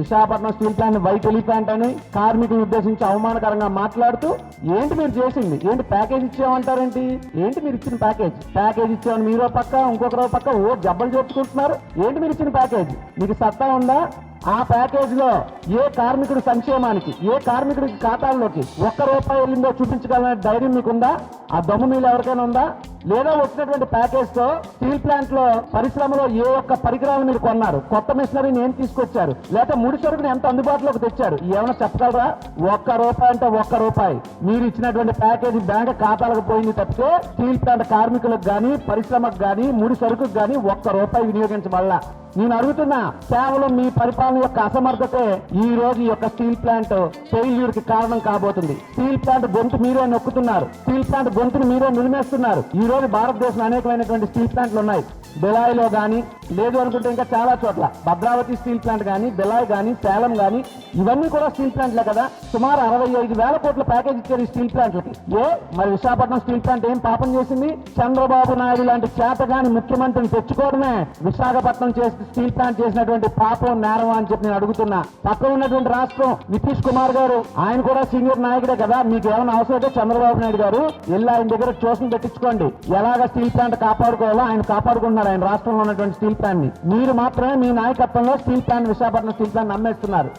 Visakhapatnam steel plant white elephant అని కార్మికులను ఉద్దేశించి అవమానకరంగా మాట్లాడుతూ ఏంటి మీరు చేసింది, ఏంటి ప్యాకేజ్ ఇచ్చామంటారేంటి, ఏంటి మీరు ఇచ్చిన ప్యాకేజ్ ఇచ్చామని మీరో పక్క ఇంకొకరో పక్క జబ్బలు చెప్పుకుంటున్నారు. ఏంటి మీరు ఇచ్చిన ప్యాకేజ్? మీకు సత్తా ఉందా? ఆ ప్యాకేజ్ లో ఏ కార్మికుడి సంక్షేమానికి, ఏ కార్మికుడికి ఖాతాల్లోకి ₹1 వెళ్ళిందో చూపించగలనే ధైర్యం మీకుందా? ఆ దమ్ము మీలో ఎవరికైనా ఉందా? లేదా వచ్చినటువంటి ప్యాకేజ్ తో స్టీల్ ప్లాంట్ లో పరిశ్రమలో ఏ ఒక్క పరికరాలు మీరు కొన్నారు, కొత్త మిషనరీని ఏం తీసుకొచ్చారు, లేక ముడి సరుకుని ఎంత అందుబాటులోకి తెచ్చారు, ఏమైనా చెప్పగలరా? ₹1 అంటే ₹1 మీరు ఇచ్చినటువంటి ప్యాకేజ్ బ్యాంక్ ఖాతాలకు పోయింది తప్పితే స్టీల్ ప్లాంట్ కార్మికులకు గానీ, పరిశ్రమకు గానీ, ముడి సరుకుకు గానీ ₹1 వినియోగించబడాల. నేను అడుగుతున్నా, కేవలం మీ పరిపాలన యొక్క అసమర్థతే ఈ రోజు ఈ యొక్క స్టీల్ ప్లాంట్ ఫెయిల్యూర్ కి కారణం కాబోతుంది. స్టీల్ ప్లాంట్ గొంతు మీరే నొక్కుతున్నారు, స్టీల్ ప్లాంట్ గొంతును మీరే నిలిమేస్తున్నారు. ఈ రోజు భారతదేశంలో అనేకమైనటువంటి స్టీల్ ప్లాంట్లు ఉన్నాయి. బెలాయిలో గానీ, లేదు అనుకుంటే ఇంకా చాలా చోట్ల భద్రావతి స్టీల్ ప్లాంట్ గానీ, బెలాయ్ గానీ, సేలం గానీ, ఇవన్నీ కూడా స్టీల్ ప్లాంట్లే కదా. సుమారు 65,000 కోట్ల ప్యాకేజ్ ఇచ్చారు ఈ స్టీల్ ప్లాంట్లకి. మరి విశాఖపట్నం స్టీల్ ప్లాంట్ ఏం పాపం చేసింది? చంద్రబాబు నాయుడు లాంటి చేతగాని ముఖ్యమంత్రిని తెచ్చుకోవడమే విశాఖపట్నం స్టీల్ ప్లాంట్ చేసినటువంటి పాపం, నేరం అని చెప్పి నేను అడుగుతున్నా. పక్కన ఉన్నటువంటి రాష్ట్రం నితీష్ కుమార్ గారు, ఆయన కూడా సీనియర్ నాయకుడే కదా. మీకు ఏమైనా అవసరం అయితే చంద్రబాబు నాయుడు గారు వెళ్ళి ఆయన దగ్గర ట్యూషన్ పెట్టించుకోండి. ఎలాగ స్టీల్ ప్లాంట్ కాపాడుకోవాలో ఆయన కాపాడుకుంటున్నారు ఆయన రాష్ట్రంలో ఉన్నటువంటి స్టీల్ ప్లాంట్ ని. మీరు మాత్రమే మీ నాయకత్వంలో steel plant, Visakhapatnam steel plant నమ్మేస్తున్నారు.